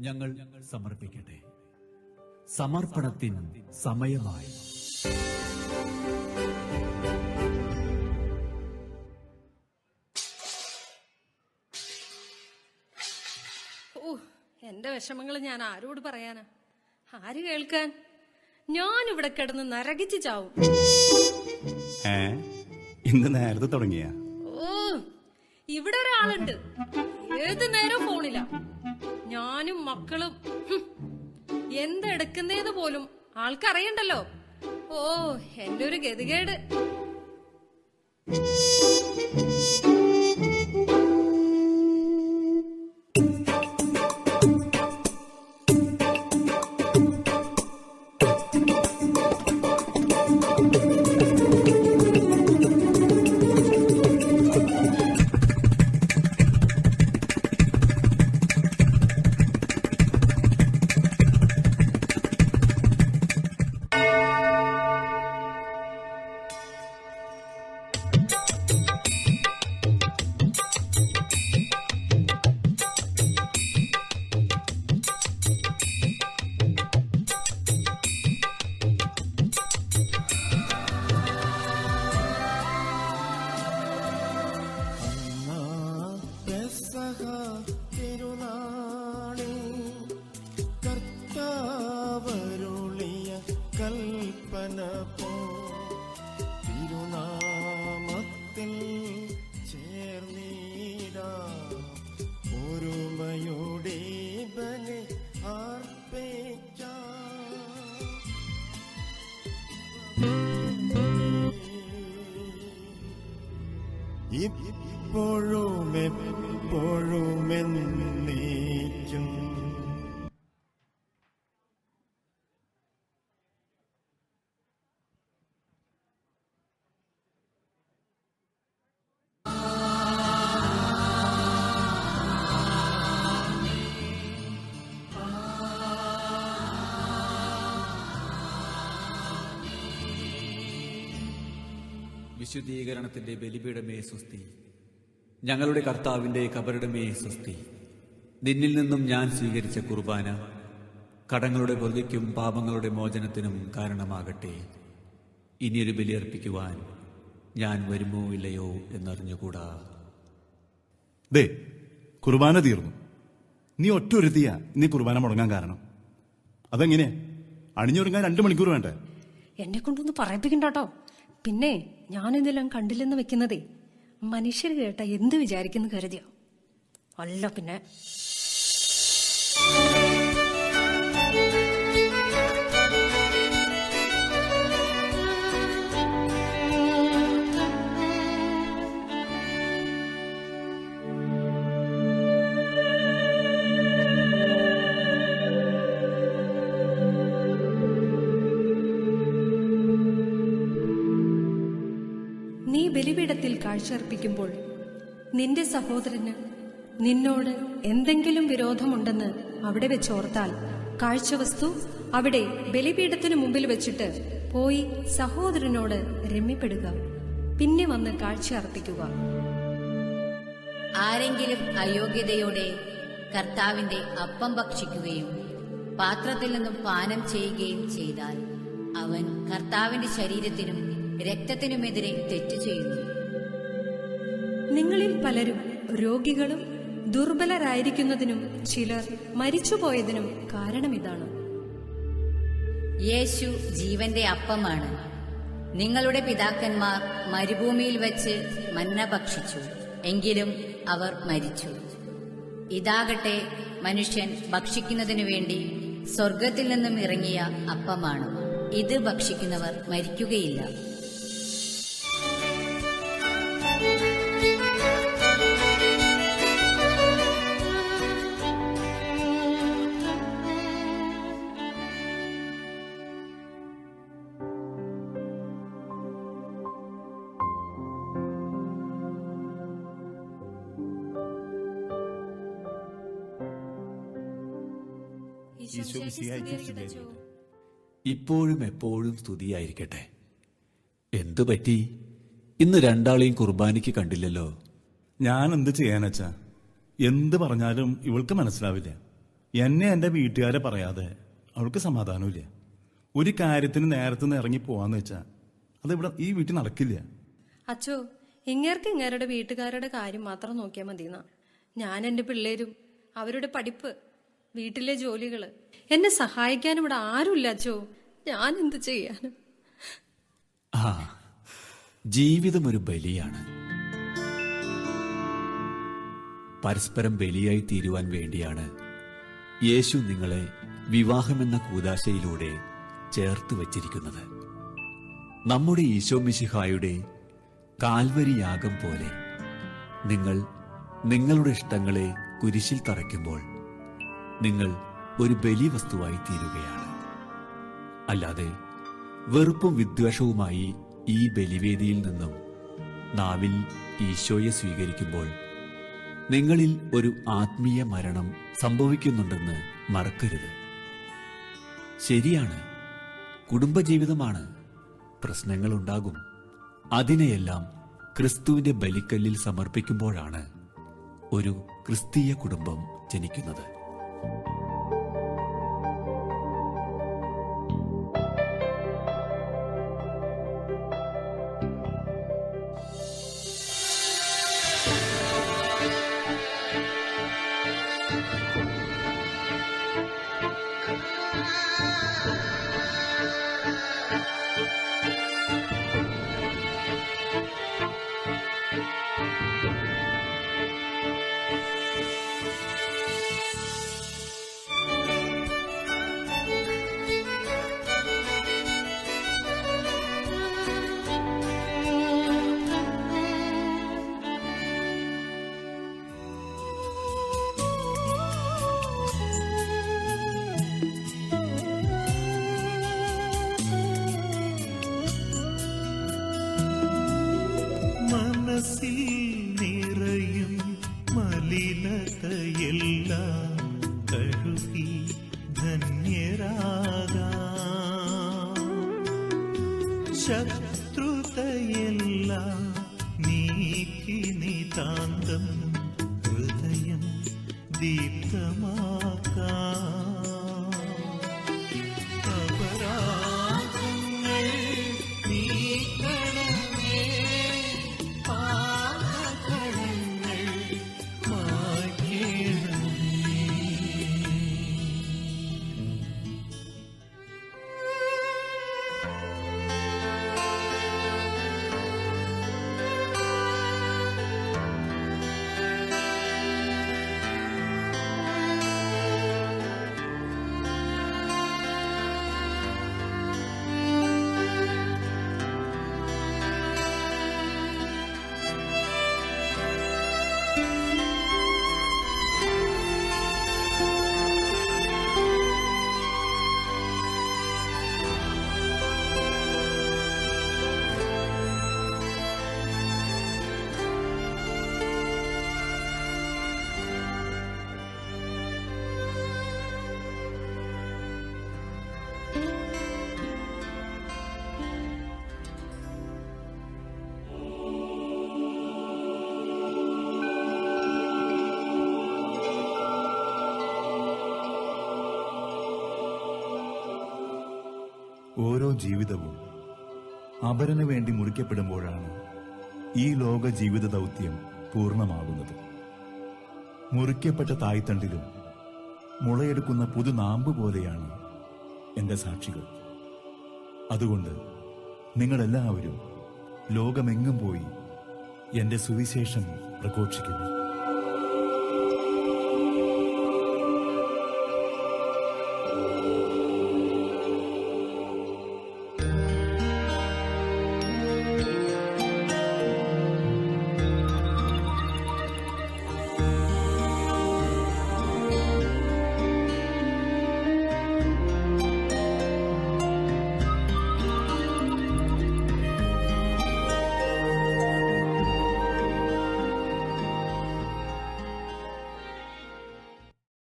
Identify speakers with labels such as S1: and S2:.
S1: ഞങ്ങൾ സമർപ്പിക്കട്ടെ. സമർപ്പണത്തിൻ സമയമായി.
S2: എന്റെ വിഷമങ്ങൾ ഞാൻ ആരോട് പറയാനാ? ആര് കേൾക്കാൻ? ഞാനിവിടെ കിടന്ന് നരകിച്ച് ചാവും.
S3: ഇന്ന് നേരത്തെ തുടങ്ങിയ
S2: ഇവിടെ ഒരാളുണ്ട്, ഏത് നേരം ഫോണില. ഞാനും മക്കളും എന്തെടുക്കുന്നേന്ന് പോലും ആൾക്കറിയണ്ടല്ലോ. ഓ, എന്റെ ഒരു ഗതികേട്.
S4: കർത്താവരുളിയ കൽപ്പന പോ തിരുനാമത്തിൽ ചേർന്നീടാ ഒരുമയുടെ ബലി അർപ്പിക്കാം. ഇപ്പോഴും എപ്പോഴും എന്നേക്കും.
S1: വിശുദ്ധീകരണത്തിന്റെ ബലിപീഠമേ സ്വസ്തി. ഞങ്ങളുടെ കർത്താവിന്റെ കബറിടമേ സ്വസ്തി. നിന്നിൽ നിന്നും ഞാൻ സ്വീകരിച്ച കുർബാന കടങ്ങളുടെ പൊറുതിക്കും പാപങ്ങളുടെ മോചനത്തിനും കാരണമാകട്ടെ. ഇനിയൊരു ബലിയർപ്പിക്കുവാൻ ഞാൻ വരുമോ ഇല്ലയോ എന്നറിഞ്ഞുകൂടാ.
S3: ദേ, കുർബാന തീർന്നു. നീ ഒറ്റൊരുത്തിയാ നീ കുർബാന മുടങ്ങാൻ കാരണം. അതെങ്ങനെയാ? അണിഞ്ഞൊരുങ്ങാൻ 2 മണിക്കൂർ വേണ്ടേ?
S2: എന്നെ കൊണ്ടൊന്ന് പറയിപ്പിക്കണ്ടോ. പിന്നെ ഞാനിതെല്ലാം കണ്ടില്ലെന്ന് വെക്കുന്നതേ മനുഷ്യർ കേട്ട എന്ത് വിചാരിക്കുന്നു കരുതിയോ? അല്ല പിന്നെ. നീ ബലിപീഠത്തിൽ കാഴ്ചയർപ്പിക്കുമ്പോൾ നിന്റെ സഹോദരന് നിന്നോട് എന്തെങ്കിലും വിരോധമുണ്ടെന്ന് അവിടെ വെച്ചോർത്താൽ കാഴ്ചവസ്തു അവിടെ ബലിപീഠത്തിനു മുമ്പിൽ വെച്ചിട്ട് പോയി സഹോദരനോട് രമ്യപ്പെടുക. പിന്നെ വന്ന് കാഴ്ച അർപ്പിക്കുക.
S5: ആരെങ്കിലും അയോഗ്യതയോടെ കർത്താവിന്റെ അപ്പം ഭക്ഷിക്കുകയും പാത്രത്തിൽ നിന്നും പാനം ചെയ്യുകയും ചെയ്താൽ അവൻ കർത്താവിന്റെ ശരീരത്തിനും രക്തത്തിനുമെതിരെ തെറ്റു ചെയ്യുന്നു.
S2: നിങ്ങളിൽ പലരും രോഗികളും ദുർബലരായിരിക്കുന്നതിനും ചിലർ മരിച്ചുപോയതിനും കാരണമിതാണ്.
S5: യേശു ജീവന്റെ അപ്പമാണ്. നിങ്ങളുടെ പിതാക്കന്മാർ മരുഭൂമിയിൽ വച്ച് മന്ന ഭക്ഷിച്ചു, എങ്കിലും അവർ മരിച്ചു. ഇതാകട്ടെ മനുഷ്യൻ ഭക്ഷിക്കുന്നതിനു വേണ്ടി സ്വർഗത്തിൽ നിന്നും ഇറങ്ങിയ അപ്പമാണ്. ഇത് ഭക്ഷിക്കുന്നവർ മരിക്കുകയില്ല.
S1: ഇപ്പോഴും എപ്പോഴും സ്തുതിയായിരിക്കട്ടെ. എന്തു പറ്റി? ഇന്ന് രണ്ടാളെയും കുർബാനയ്ക്ക് കണ്ടില്ലല്ലോ.
S3: ഞാൻ എന്ത് ചെയ്യാനച്ചാ? എന്ത് പറഞ്ഞാലും ഇവൾക്ക് മനസ്സിലാവില്ല. എന്നെ എന്റെ വീട്ടുകാരെ പറയാതെ അവൾക്ക് സമാധാനമില്ല. ഒരു കാര്യത്തിന് നേരത്തുനിന്ന് ഇറങ്ങി പോവാന്ന് വെച്ചാ അതിവിടെ ഈ വീട്ടിൽ നടക്കില്ല.
S2: അച്ചോ, ഇങ്ങേർക്ക് ഇങ്ങേരുടെ വീട്ടുകാരുടെ കാര്യം മാത്രം നോക്കിയാൽ മതിയെന്നാ. ഞാൻ എൻ്റെ പിള്ളേരും അവരുടെ പഠിപ്പ്, വീട്ടിലെ ജോലികള്, എന്നെ സഹായിക്കാനും ഇവിടെ ആരുമില്ല അച്ചോ. ഞാൻ എന്ത് ചെയ്യാനും?
S1: ആ, ജീവിതം ഒരു ബലിയാണ്. പരസ്പരം ബലിയായി തീരുവാൻ വേണ്ടിയാണ് യേശു നിങ്ങളെ വിവാഹമെന്ന കൂദാശയിലൂടെ ചേർത്ത് വച്ചിരിക്കുന്നത്. നമ്മുടെ ഈശോ മിശിഹായുടെ കാൽവരി യാഗം പോലെ നിങ്ങൾ നിങ്ങളുടെ ഇഷ്ടങ്ങളെ കുരിശിൽ തറയ്ക്കുമ്പോൾ നിങ്ങൾ ഒരു ബലിവസ്തുവായി തീരുകയാണ്. അല്ലാതെ വെറുപ്പും വിദ്വേഷവുമായി ഈ ബലിവേദിയിൽ നിന്നും നാവിൽ ഈശോയെ സ്വീകരിക്കുമ്പോൾ നിങ്ങളിൽ ഒരു ആത്മീയ മരണം സംഭവിക്കുന്നുണ്ടെന്ന് മറക്കരുത്. ശരിയാണ്, കുടുംബജീവിതമാണ്, പ്രശ്നങ്ങളുണ്ടാകും. അതിനെയെല്ലാം ക്രിസ്തുവിന്റെ ബലിക്കല്ലിൽ സമർപ്പിക്കുമ്പോഴാണ് ഒരു ക്രിസ്തീയ കുടുംബം ജനിക്കുന്നത്.
S4: മനസ്സിൽ നിറയും മലിനതയെല്ലാം കഴുകി ധന്യരാകാം. ശത്രുതയെല്ലാം നീക്കി നിതാന്തം ഹൃദയം ദീപ്തമാക്കാം. അപരാധങ്ങൾ നീക്കണമേ, പാപകടങ്ങൾ മായ്ക്കണമേ.
S3: ഓരോ ജീവിതവും അപരന് വേണ്ടി മുറിക്കപ്പെടുമ്പോഴാണ് ഈ ലോക ജീവിത ദൗത്യം പൂർണ്ണമാകുന്നത്. മുറിക്കപ്പെട്ട തായ്തണ്ടിലും മുളയെടുക്കുന്ന പുതുനാമ്പ് പോലെയാണ് എന്റെ സാക്ഷികൾ. അതുകൊണ്ട് നിങ്ങളെല്ലാവരും ലോകമെങ്ങും പോയി എന്റെ സുവിശേഷം പ്രഘോഷിക്കുന്നു.